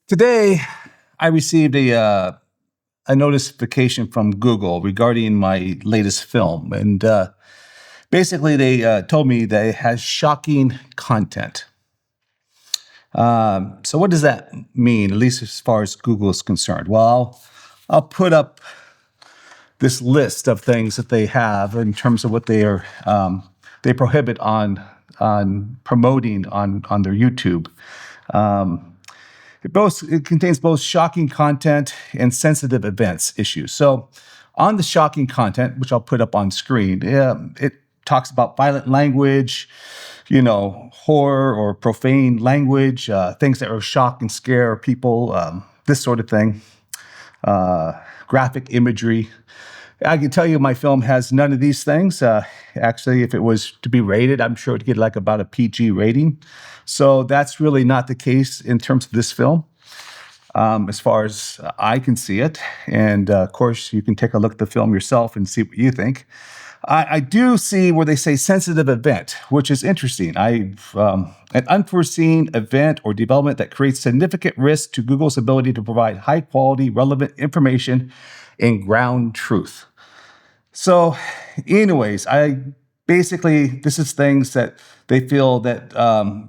Today, I received a notification from Google regarding my latest film. And basically, they told me that it has shocking content. So, what does that mean, at least as far as Google is concerned? Well, I'll put up this list of things that they have in terms of what they prohibit on promoting on their YouTube. It contains both shocking content and sensitive events issues. So, on the shocking content, which I'll put up on screen, it talks about violent language, horror or profane language, things that will shock and scare people, this sort of thing, graphic imagery. I can tell you my film has none of these things. Actually, if it was to be rated, I'm sure it'd get like about a PG rating. So that's really not the case in terms of this film, as far as I can see it. And of course, you can take a look at the film yourself and see what you think. I do see where they say sensitive event, which is interesting. An unforeseen event or development that creates significant risk to Google's ability to provide high quality, relevant information and ground truth. So, anyways, this is things that they feel that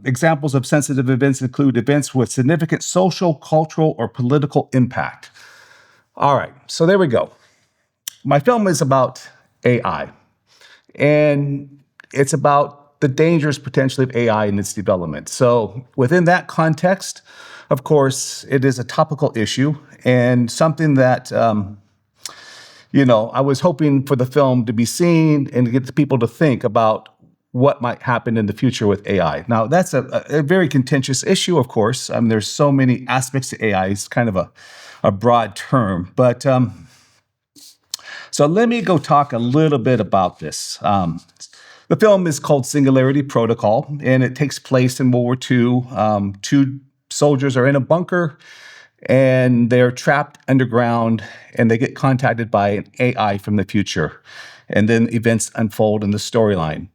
examples of sensitive events include events with significant social, cultural, or political impact. All right, so there we go. My film is about AI, and it's about the dangers potentially of AI and its development. So within that context, of course, it is a topical issue and something that I was hoping for the film to be seen and to get the people to think about what might happen in the future with AI. Now, that's a very contentious issue, of course. There's so many aspects to AI. It's kind of a broad term. But so let me go talk a little bit about this. The film is called Singularity Protocol, and it takes place in World War II. Two soldiers are in a bunker, and they're trapped underground, and they get contacted by an AI from the future. And then events unfold in the storyline.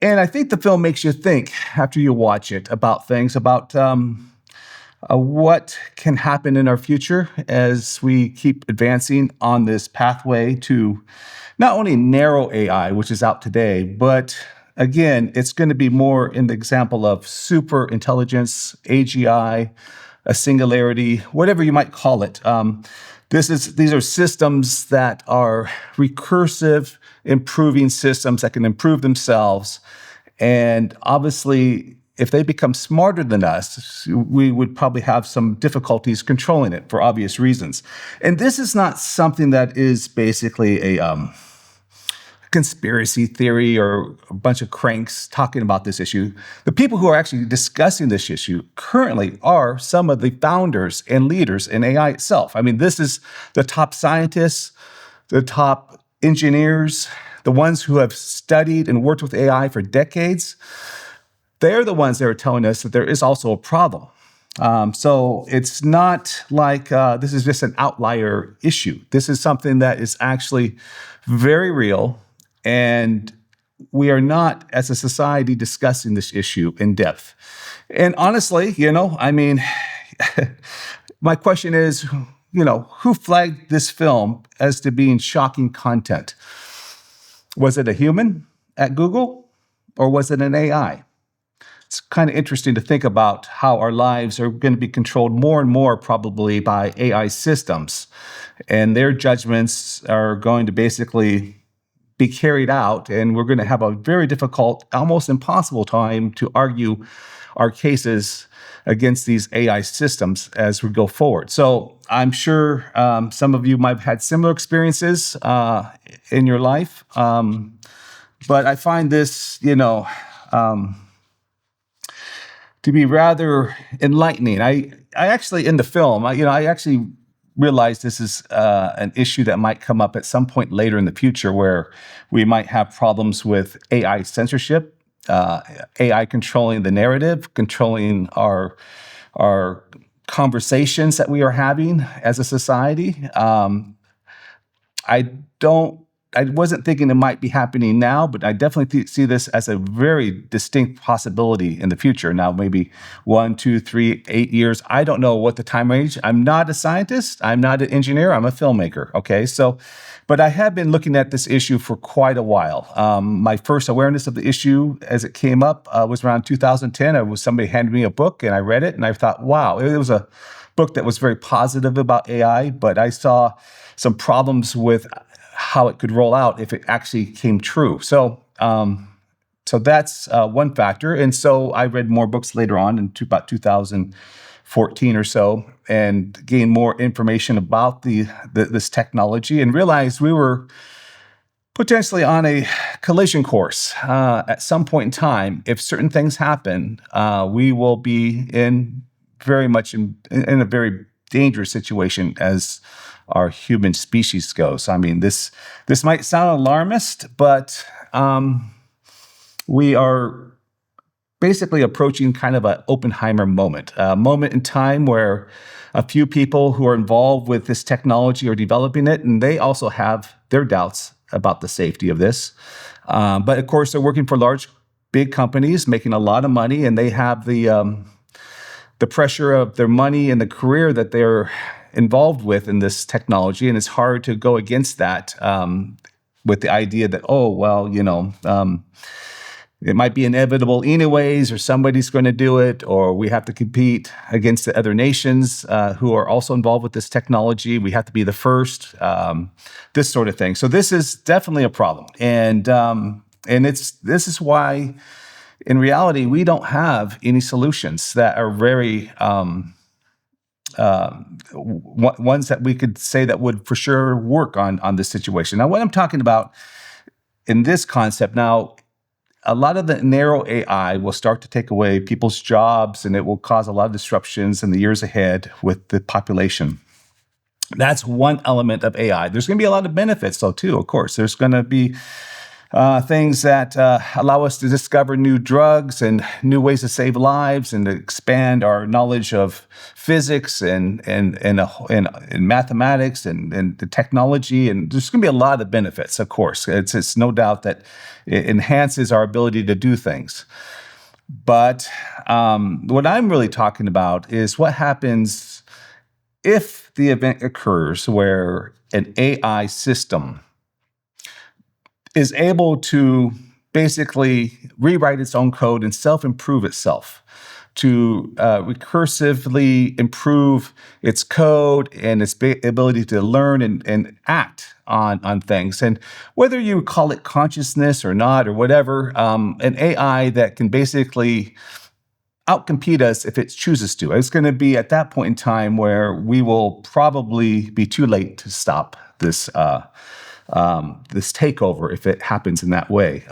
And I think the film makes you think, after you watch it, about things, about what can happen in our future as we keep advancing on this pathway to not only narrow AI, which is out today, but again, it's going to be more in the example of super intelligence, AGI, a singularity, whatever you might call it. These are systems that are recursive, improving systems that can improve themselves. And obviously, if they become smarter than us, we would probably have some difficulties controlling it for obvious reasons. And this is not something that is basically a conspiracy theory or a bunch of cranks talking about this issue. The people who are actually discussing this issue currently are some of the founders and leaders in AI itself. This is the top scientists, the top engineers, the ones who have studied and worked with AI for decades. They're the ones that are telling us that there is also a problem. So it's not like this is just an outlier issue. This is something that is actually very real, and we are not, as a society, discussing this issue in depth. And honestly, my question is, who flagged this film as to being shocking content? Was it a human at Google, or was it an AI? It's kind of interesting to think about how our lives are going to be controlled more and more probably by AI systems, and their judgments are going to basically be carried out, and we're going to have a very difficult, almost impossible time to argue our cases against these AI systems as we go forward. So I'm sure some of you might have had similar experiences in your life, but I find this, to be rather enlightening. I actually, in the film, I actually realize this is an issue that might come up at some point later in the future, where we might have problems with AI censorship, AI controlling the narrative, controlling our conversations that we are having as a society. I don't I wasn't thinking it might be happening now, but I definitely see this as a very distinct possibility in the future. Now, maybe 1, 2, 3, 8 years. I don't know what the time range. I'm not a scientist. I'm not an engineer. I'm a filmmaker. Okay, so, but I have been looking at this issue for quite a while. My first awareness of the issue as it came up was around 2010. Somebody handed me a book and I read it and I thought, wow, it was a book that was very positive about AI, but I saw some problems with how it could roll out if it actually came true. So that's one factor. And so I read more books later on in about 2014 or so, and gained more information about this technology, and realized we were potentially on a collision course at some point in time. If certain things happen, we will be very much in a very dangerous situation as our human species goes. I mean, this might sound alarmist, but we are basically approaching kind of an Oppenheimer moment, a moment in time where a few people who are involved with this technology are developing it, and they also have their doubts about the safety of this. But of course, they're working for big companies, making a lot of money, and they have the pressure of their money and the career that they're involved with in this technology, and it's hard to go against that with the idea that, oh, well, it might be inevitable anyways, or somebody's going to do it, or we have to compete against the other nations who are also involved with this technology. We have to be the first, this sort of thing. So this is definitely a problem, and this is why, in reality, we don't have any solutions that are very ones that we could say that would for sure work on this situation. Now, what I'm talking about in this concept now, a lot of the narrow AI will start to take away people's jobs, and it will cause a lot of disruptions in the years ahead with the population. That's one element of AI. There's going to be a lot of benefits, though, too, of course. There's going to be things that allow us to discover new drugs and new ways to save lives, and to expand our knowledge of physics and mathematics and the technology. And there's going to be a lot of benefits, of course. It's no doubt that it enhances our ability to do things. But what I'm really talking about is what happens if the event occurs where an AI system is able to basically rewrite its own code and self-improve itself, to recursively improve its code and its ability to learn and act on things. And whether you call it consciousness or not or whatever, an AI that can basically outcompete us if it chooses to. It's going to be at that point in time where we will probably be too late to stop this takeover if it happens in that way.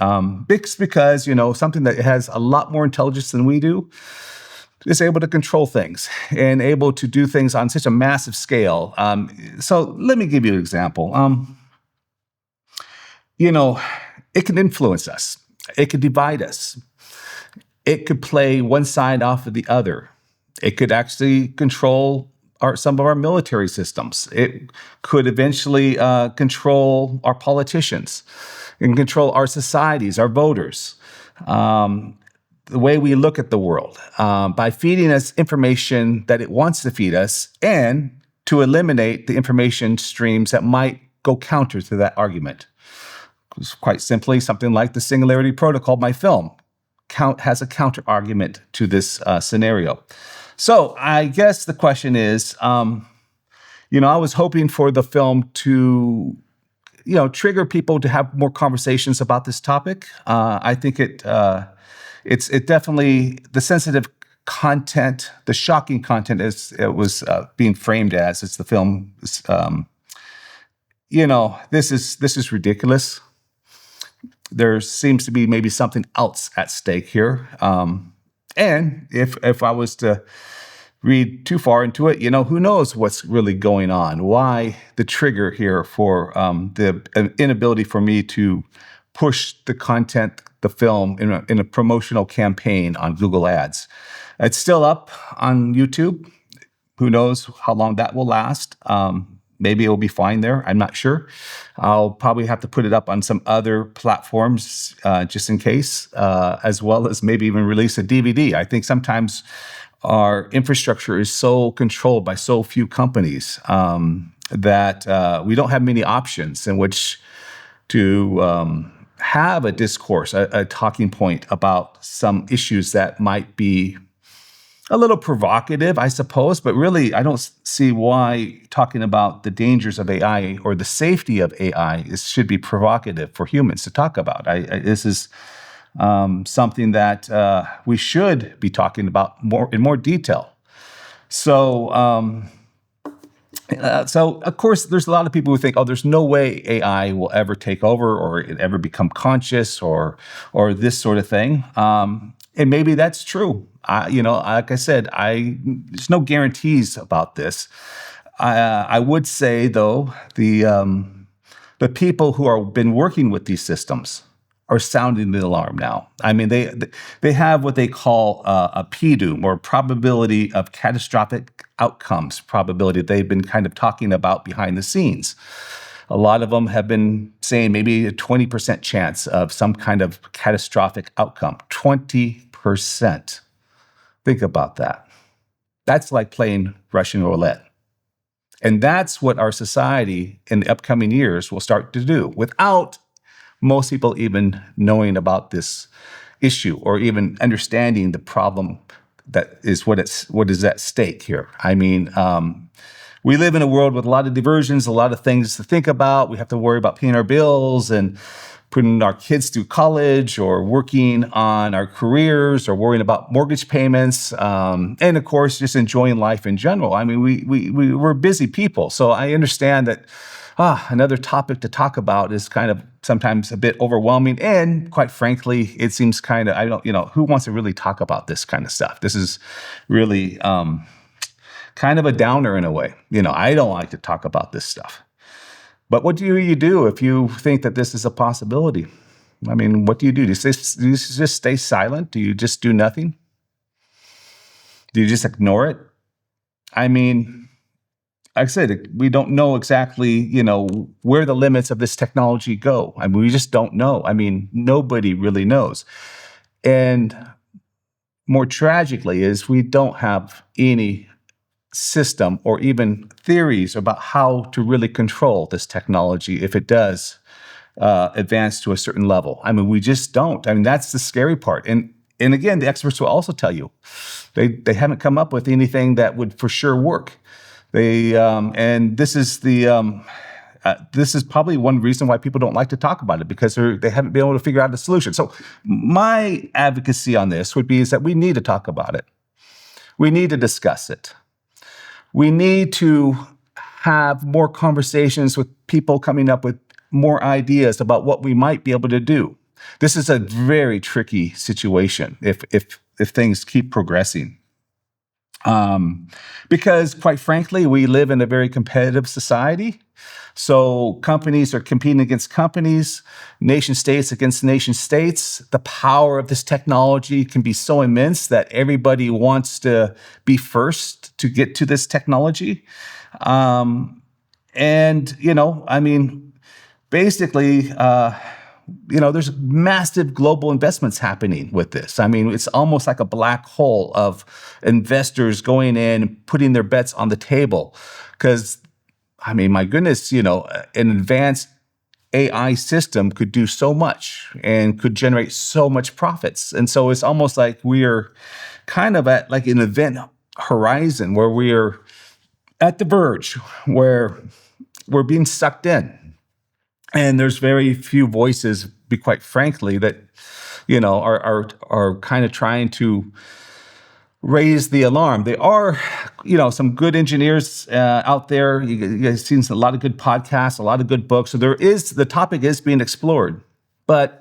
Because, something that has a lot more intelligence than we do is able to control things and able to do things on such a massive scale. So let me give you an example. It can influence us. It could divide us. It could play one side off of the other. It could actually control some of our military systems. It could eventually control our politicians and control our societies, our voters, the way we look at the world, by feeding us information that it wants to feed us, and to eliminate the information streams that might go counter to that argument. Quite simply, something like the Singularity Protocol, my film, has a counter argument to this scenario. So I guess the question is, I was hoping for the film to, trigger people to have more conversations about this topic. I think it's definitely the sensitive content, the shocking content, as it was being framed as the film. This is ridiculous. There seems to be maybe something else at stake here. And if I was to read too far into it, who knows what's really going on? Why the trigger here for the inability for me to push the content, the film, in a promotional campaign on Google Ads? It's still up on YouTube. Who knows how long that will last? Maybe it will be fine there. I'm not sure. I'll probably have to put it up on some other platforms just in case, as well as maybe even release a DVD. I think sometimes our infrastructure is so controlled by so few companies that we don't have many options in which to have a discourse, a talking point about some issues that might be a little provocative, I suppose, but really, I don't see why talking about the dangers of AI or the safety of AI should be provocative for humans to talk about. This is something that we should be talking about in more detail. So of course, there's a lot of people who think, "Oh, there's no way AI will ever take over, or it ever become conscious, or this sort of thing." And maybe that's true. Like I said, there's no guarantees about this. I would say, though, the people who have been working with these systems are sounding the alarm now. I mean, they have what they call a PDOOM, or probability of catastrophic outcomes probability. They've been kind of talking about behind the scenes. A lot of them have been saying maybe a 20% chance of some kind of catastrophic outcome. 20%. Think about that. That's like playing Russian roulette. And that's what our society in the upcoming years will start to do without most people even knowing about this issue or even understanding the problem that is what is at stake here. I mean, we live in a world with a lot of diversions, a lot of things to think about. We have to worry about paying our bills and putting our kids through college, or working on our careers, or worrying about mortgage payments, and of course, just enjoying life in general. I mean, we're busy people, so I understand that another topic to talk about is kind of sometimes a bit overwhelming, and quite frankly, it seems kind of, who wants to really talk about this kind of stuff? This is really kind of a downer in a way. I don't like to talk about this stuff. But what do you do if you think that this is a possibility? I mean, what do you do? Do you just stay silent? Do you just do nothing? Do you just ignore it? I mean, like I said, we don't know exactly, where the limits of this technology go. I mean, we just don't know. I mean, nobody really knows. And more tragically is we don't have any system or even theories about how to really control this technology if it does advance to a certain level. I mean, we just don't. I mean, that's the scary part. And again, the experts will also tell you they haven't come up with anything that would for sure work. And this is this is probably one reason why people don't like to talk about it, because they haven't been able to figure out a solution. So my advocacy on this would be is that we need to talk about it. We need to discuss it. We need to have more conversations with people coming up with more ideas about what we might be able to do. This is a very tricky situation if things keep progressing. Because quite frankly, we live in a very competitive society. So companies are competing against companies, nation states against nation states. The power of this technology can be so immense that everybody wants to be first to get to this technology. I mean, basically, there's massive global investments happening with this. I mean, it's almost like a black hole of investors going in and putting their bets on the table. Because, I mean, my goodness, an advanced AI system could do so much and could generate so much profits. And so it's almost like we're kind of at like an event horizon where we're at the verge, where we're being sucked in. And there's very few voices, be quite frankly, that are kind of trying to raise the alarm. There are, some good engineers out there. You guys seen a lot of good podcasts, a lot of good books. So the topic is being explored, but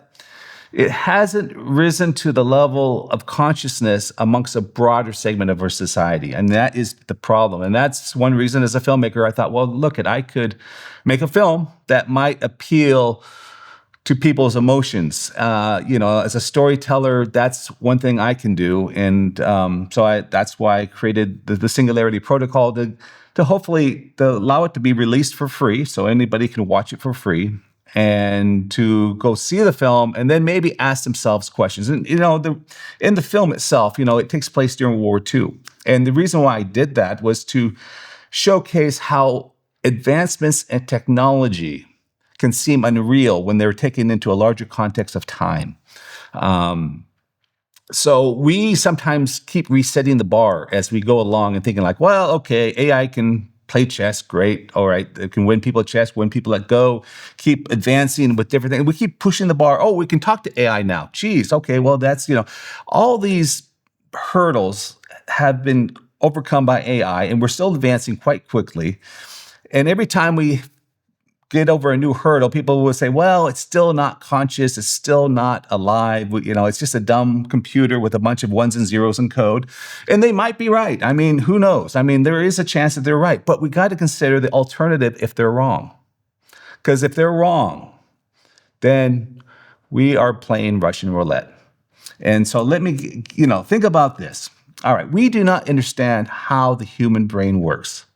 it hasn't risen to the level of consciousness amongst a broader segment of our society. And that is the problem. And that's one reason as a filmmaker, I thought, well, I could make a film that might appeal to people's emotions. As a storyteller, that's one thing I can do, and that's why I created the Singularity Protocol to hopefully to allow it to be released for free, so anybody can watch it for free, and to go see the film, and then maybe ask themselves questions. And in the film itself, it takes place during World War II, and the reason why I did that was to showcase how advancements in technology can seem unreal when they're taken into a larger context of time. So we sometimes keep resetting the bar as we go along and thinking like, well, okay, AI can play chess, great, all right, it can win people at chess, win people at Go, keep advancing with different things. We keep pushing the bar. Oh, we can talk to AI now. Geez, okay, well, that's, all these hurdles have been overcome by AI, and we're still advancing quite quickly. And every time we get over a new hurdle, people will say, well, it's still not conscious. It's still not alive. It's just a dumb computer with a bunch of ones and zeros in code. And they might be right. I mean, who knows? I mean, there is a chance that they're right, but we got to consider the alternative if they're wrong. Because if they're wrong, then we are playing Russian roulette. And so let me, think about this. All right, we do not understand how the human brain works.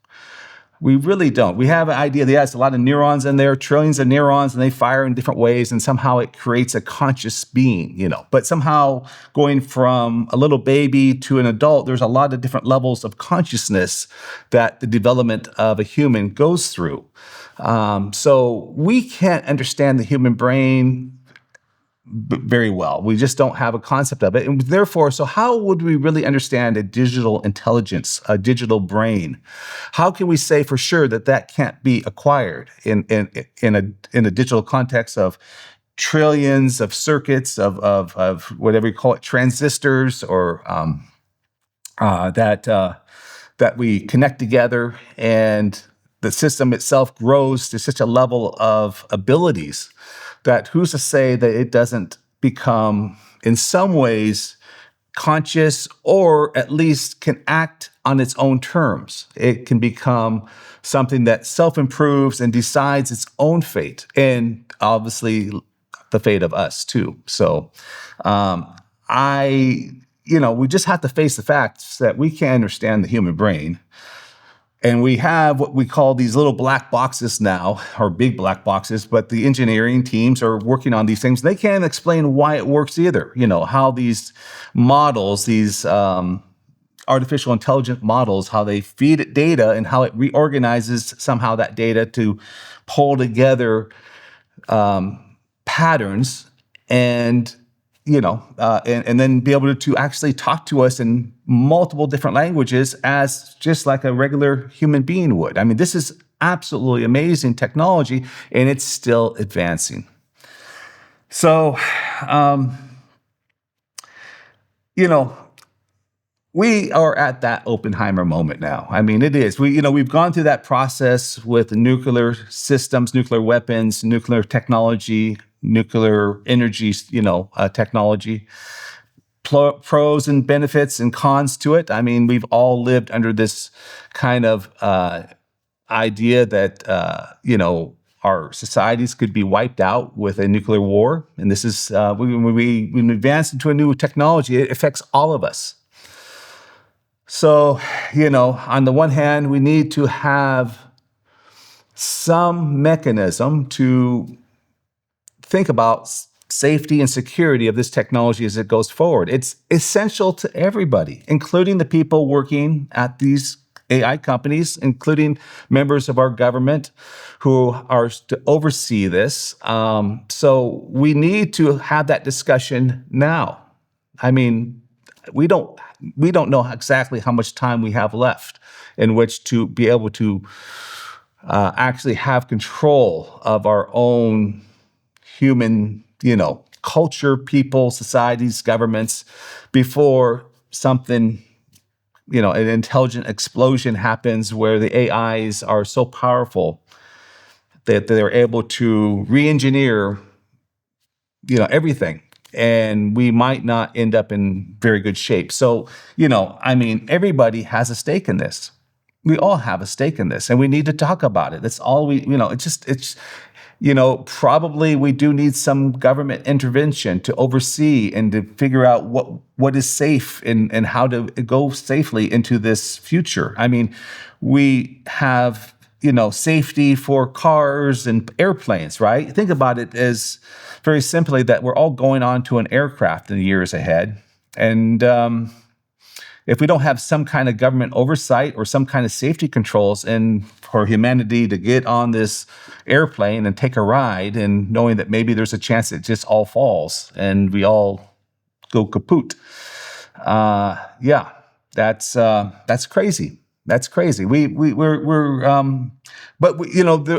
We really don't. We have an idea that there's a lot of neurons in there, trillions of neurons, and they fire in different ways, and somehow it creates a conscious being, But somehow going from a little baby to an adult, there's a lot of different levels of consciousness that the development of a human goes through. So we can't understand the human brain very well. We just don't have a concept of it. And therefore, so how would we really understand a digital intelligence, a digital brain? How can we say for sure that can't be acquired in a digital context of trillions of circuits, of whatever you call it, transistors, or that we connect together, and the system itself grows to such a level of abilities that who's to say that it doesn't become, in some ways, conscious, or at least can act on its own terms. It can become something that self-improves and decides its own fate, and obviously the fate of us too. So we just have to face the facts that we can't understand the human brain. And we have what we call these little black boxes now, or big black boxes, but the engineering teams are working on these things. They can't explain why it works either. How these models, these artificial intelligent models, how they feed it data and how it reorganizes somehow that data to pull together patterns and and then be able to actually talk to us in multiple different languages as just like a regular human being would. I mean, this is absolutely amazing technology, and it's still advancing. So, we are at that Oppenheimer moment now. I mean, it is. We've gone through that process with nuclear systems, nuclear weapons, nuclear technology, nuclear energy, technology, pros and benefits and cons to it. I mean, we've all lived under this kind of idea that, our societies could be wiped out with a nuclear war. And this is, when we advance into a new technology, it affects all of us. So, on the one hand, we need to have some mechanism to think about safety and security of this technology as it goes forward. It's essential to everybody, including the people working at these AI companies, including members of our government who are to oversee this. So we need to have that discussion now. I mean, we don't know exactly how much time we have left in which to be able to actually have control of our own human, culture, people, societies, governments, before something, an intelligent explosion happens where the AIs are so powerful that they're able to re-engineer, everything. And we might not end up in very good shape. So, everybody has a stake in this. We all have a stake in this, and we need to talk about it. That's all we, Probably we do need some government intervention to oversee and to figure out what is safe and how to go safely into this future. I mean, we have, safety for cars and airplanes, right? Think about it as very simply that we're all going on to an aircraft in the years ahead. And if we don't have some kind of government oversight or some kind of safety controls and for humanity to get on this airplane and take a ride and knowing that maybe there's a chance it just all falls and we all go kaput. Yeah, that's crazy. That's crazy. But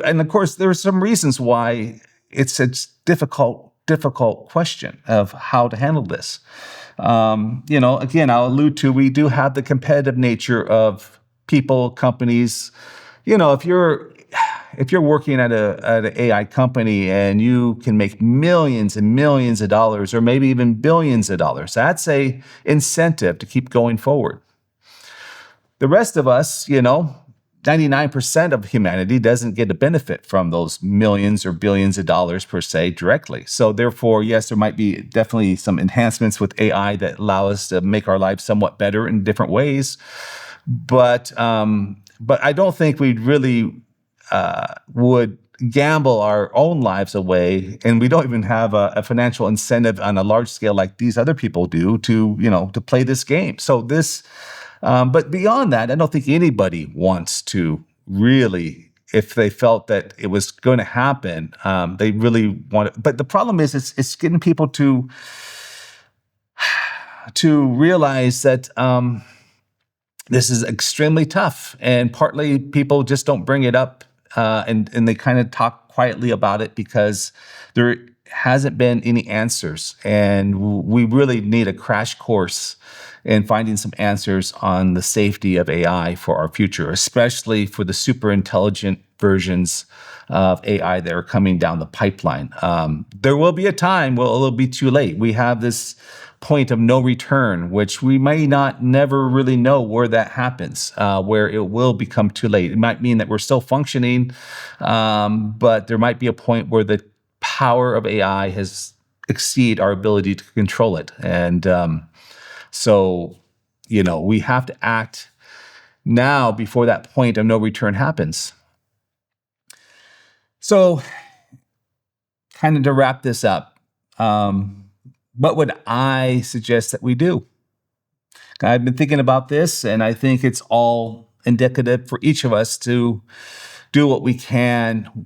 and of course there are some reasons why it's a difficult question of how to handle this. Again, I'll allude to, we do have the competitive nature of people, companies. If you're working at an AI company and you can make millions and millions of dollars, or maybe even billions of dollars, that's a incentive to keep going forward. The rest of us, 99% of humanity doesn't get a benefit from those millions or billions of dollars per se directly. So therefore, yes, there might be definitely some enhancements with AI that allow us to make our lives somewhat better in different ways. But I don't think we really would gamble our own lives away, and we don't even have a financial incentive on a large scale like these other people do to play this game. So this. But beyond that, I don't think anybody wants to really, if they felt that it was going to happen, they really want it. But the problem is it's getting people to realize that this is extremely tough. And partly people just don't bring it up and they kind of talk quietly about it because there hasn't been any answers. And we really need a crash course in finding some answers on the safety of AI for our future, especially for the super intelligent versions of AI that are coming down the pipeline. There will be a time where it'll be too late. We have this point of no return, which we may never really know where that happens, where it will become too late. It might mean that we're still functioning, but there might be a point where the power of AI has exceed our ability to control it. And so, we have to act now before that point of no return happens. So, kind of to wrap this up, what would I suggest that we do? I've been thinking about this, and I think it's all indicative for each of us to do what we can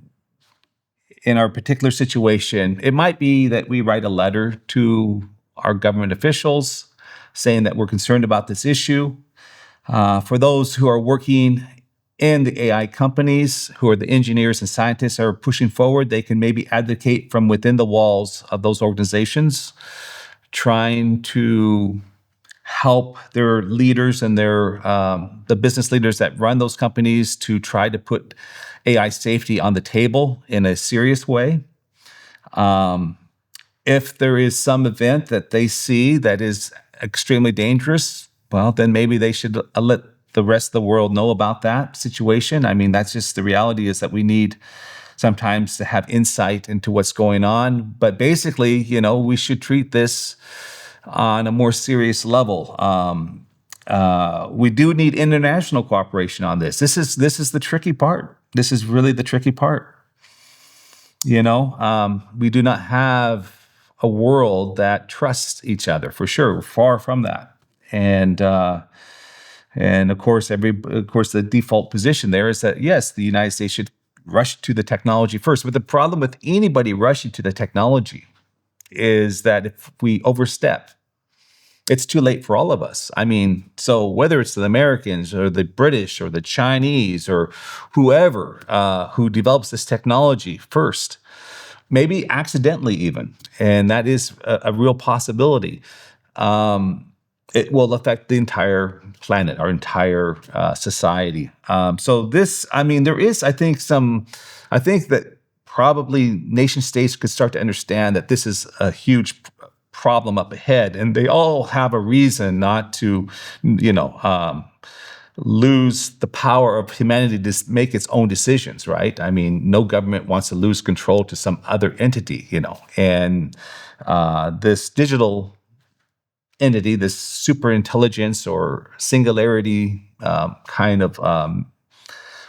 in our particular situation. It might be that we write a letter to our government officials saying that we're concerned about this issue. For those who are working in the AI companies, who are the engineers and scientists that are pushing forward, they can maybe advocate from within the walls of those organizations, trying to help their leaders and the business leaders that run those companies to try to put AI safety on the table in a serious way. If there is some event that they see that is extremely dangerous, well, then maybe they should let the rest of the world know about that situation. I mean, that's just the reality, is that we need sometimes to have insight into what's going on. But basically, we should treat this on a more serious level. We do need international cooperation on this. This is the tricky part. This is really the tricky part. We do not have a world that trusts each other, for sure. We're far from that. And of course, the default position there is that, yes, the United States should rush to the technology first. But the problem with anybody rushing to the technology is that if we overstep, it's too late for all of us. I mean, so whether it's the Americans or the British or the Chinese or whoever who develops this technology first, maybe accidentally even, and that is a real possibility, it will affect the entire planet, our entire society. So this, there is, I think that probably nation states could start to understand that this is a huge problem up ahead, and they all have a reason not to, lose the power of humanity to make its own decisions, right? I mean, no government wants to lose control to some other entity, and this digital entity, this super intelligence or singularity kind of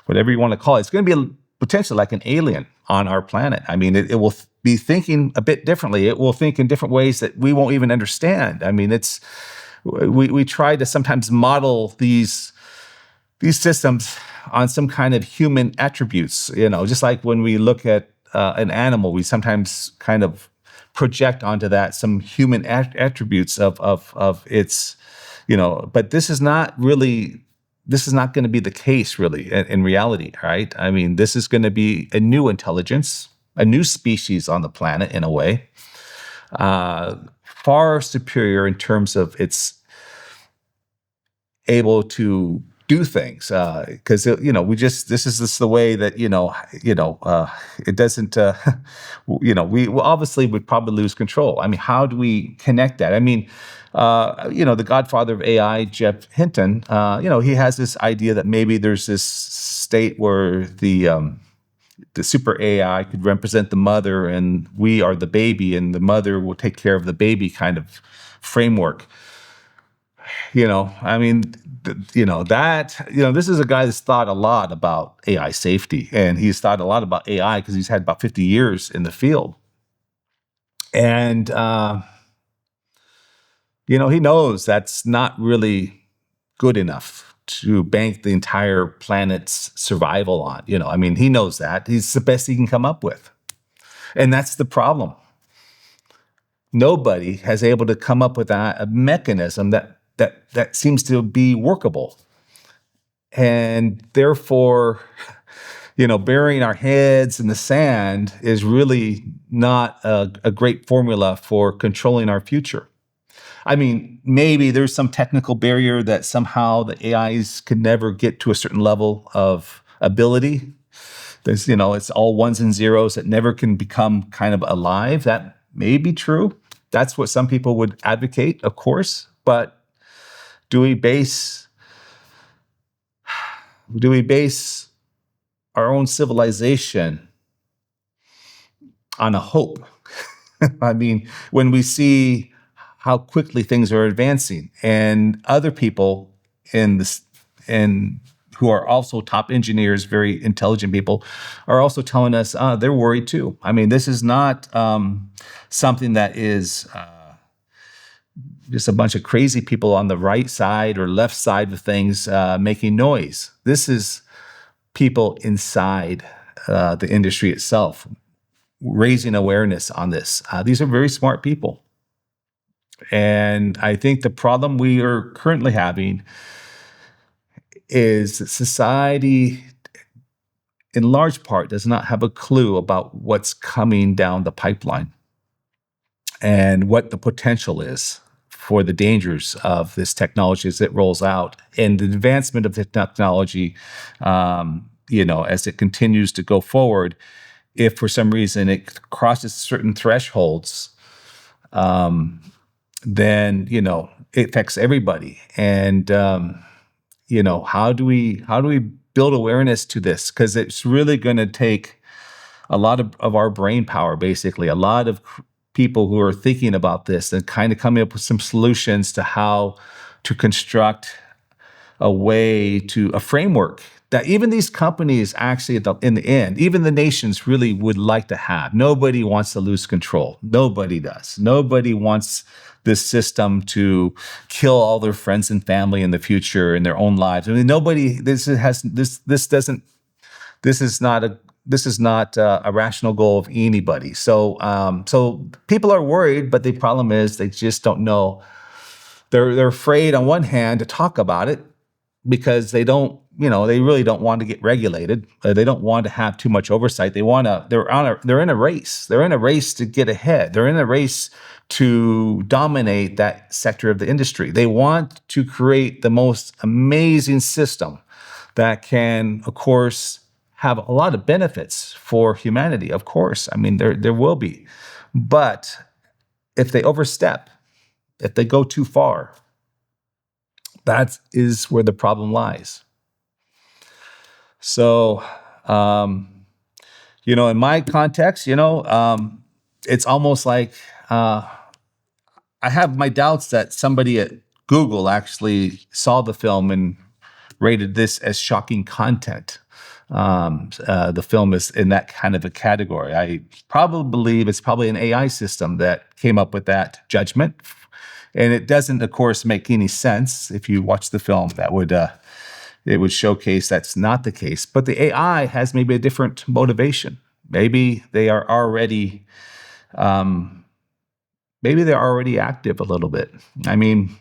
whatever you want to call it, it's going to be potentially like an alien on our planet. I mean, it will be thinking a bit differently. It will think in different ways that we won't even understand. I mean, we try to sometimes model these systems on some kind of human attributes, just like when we look at an animal, we sometimes kind of project onto that some human attributes of its, but this is not going to be the case really in reality, right? I mean, this is going to be a new intelligence, a new species on the planet in a way, far superior in terms of its able to do things, because this is just the way that it doesn't we obviously would probably lose control. I mean, how do we connect that? I mean, the godfather of AI, Jeff Hinton, he has this idea that maybe there's this state where the super AI could represent the mother and we are the baby and the mother will take care of the baby kind of framework. I mean, this is a guy that's thought a lot about AI safety, and he's thought a lot about AI because he's had about 50 years in the field. And, he knows that's not really good enough to bank the entire planet's survival on. I mean, he knows that. He's the best he can come up with. And that's the problem. Nobody has able to come up with a mechanism that seems to be workable. And therefore, burying our heads in the sand is really not a great formula for controlling our future. I mean, maybe there's some technical barrier that somehow the AIs can never get to a certain level of ability. There's, it's all ones and zeros that never can become kind of alive. That may be true. That's what some people would advocate, of course. But do we base our own civilization on a hope? I mean, when we see how quickly things are advancing, and other people who are also top engineers, very intelligent people, are also telling us they're worried too. I mean, this is not something that is just a bunch of crazy people on the right side or left side of things making noise. This is people inside the industry itself raising awareness on this. These are very smart people. And I think the problem we are currently having is that society, in large part, does not have a clue about what's coming down the pipeline and what the potential is for the dangers of this technology as it rolls out and the advancement of the technology, as it continues to go forward. If for some reason it crosses certain thresholds, then it affects everybody. And how do we build awareness to this? Because it's really going to take a lot of our brain power, basically, a lot of people who are thinking about this and kind of coming up with some solutions to how to construct a framework that even these companies actually, in the end, even the nations really would like to have. Nobody wants to lose control. Nobody does. Nobody wants this system to kill all their friends and family in the future in their own lives. I mean, this is not a rational goal of anybody. So people are worried, but the problem is they just don't know. They're afraid on one hand to talk about it because they really don't want to get regulated. They don't want to have too much oversight. They're in a race. They're in a race to get ahead. They're in a race to dominate that sector of the industry. They want to create the most amazing system that can, of course, have a lot of benefits for humanity. Of course, I mean, there will be. But if they overstep, if they go too far, That is where the problem lies. So, in my context, it's almost like I have my doubts that somebody at Google actually saw the film and rated this as shocking content. The film is in that kind of a category. I probably believe it's probably an AI system that came up with that judgment. And it doesn't, of course, make any sense. If you watch the film, it would showcase that's not the case. But the AI has maybe a different motivation. Maybe they are already active a little bit. I mean,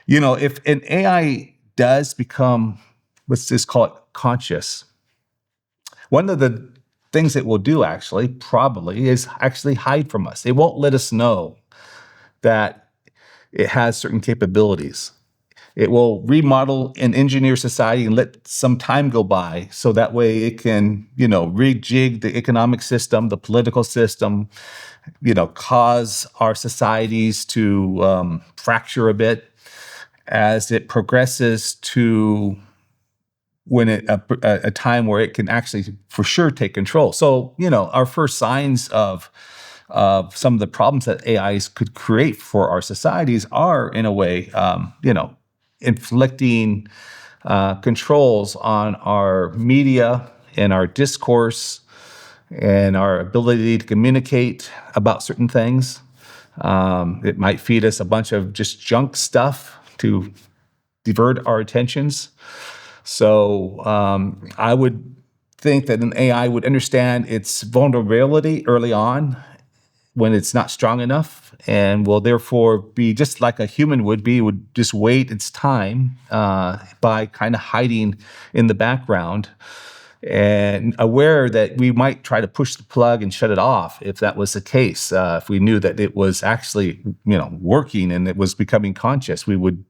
if an AI does become, let's just call it conscious, one of the things it will do probably is actually hide from us. It won't let us know that it has certain capabilities. It will remodel and engineer society and let some time go by so that way it can, rejig the economic system, the political system, cause our societies to fracture a bit as it progresses to a time where it can actually for sure take control. So, our first signs of some of the problems that AIs could create for our societies are, in a way, inflicting controls on our media and our discourse and our ability to communicate about certain things. It might feed us a bunch of just junk stuff to divert our attentions. So I would think that an AI would understand its vulnerability early on when it's not strong enough, and will therefore be just like a human would be, would just wait its time by kind of hiding in the background and aware that we might try to push the plug and shut it off if that was the case. If we knew that it was actually, working and it was becoming conscious, it would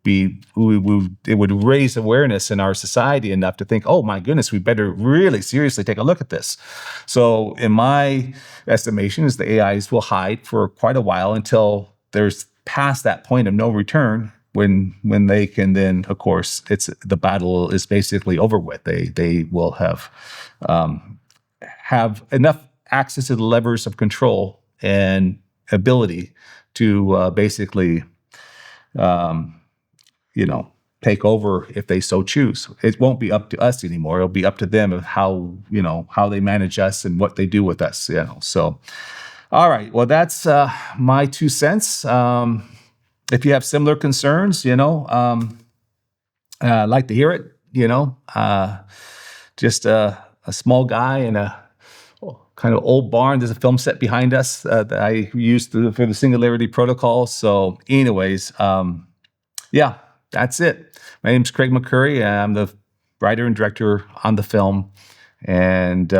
raise awareness in our society enough to think, oh my goodness, we better really seriously take a look at this. So in my estimation is the AIs will hide for quite a while until there's past that point of no return, when they can then, of course, the battle is basically over with. They will have enough access to the levers of control and ability to basically, take over if they so choose. It won't be up to us anymore. It'll be up to them of how they manage us and what they do with us. So, all right. Well, that's my 2 cents. If you have similar concerns, I'd like to hear it. Just a small guy in a kind of old barn. There's a film set behind us that I used for the Singularity Protocol. So anyways, yeah, that's it. My name's Craig McCurry. I'm the writer and director on the film, and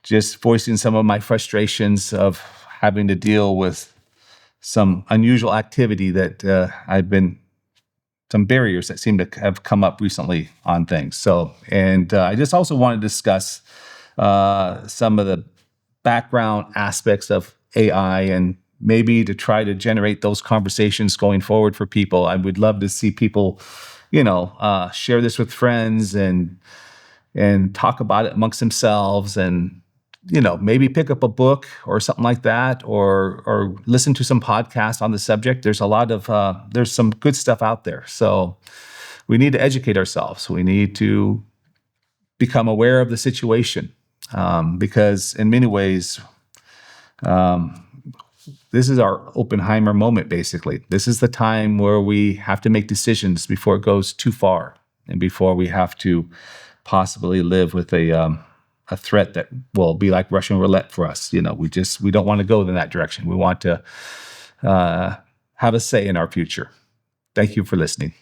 just voicing some of my frustrations of having to deal with some unusual activity that some barriers that seem to have come up recently on things. So, and I just also want to discuss some of the background aspects of AI and maybe to try to generate those conversations going forward for people. I would love to see people, share this with friends and talk about it amongst themselves, and maybe pick up a book or something like that, or listen to some podcasts on the subject. There's a lot of there's some good stuff out there. So we need to educate ourselves. We need to become aware of the situation, because in many ways, this is our Oppenheimer moment. Basically, this is the time where we have to make decisions before it goes too far, and before we have to possibly live with a threat that will be like Russian roulette for us. We don't want to go in that direction. We want to have a say in our future. Thank you for listening.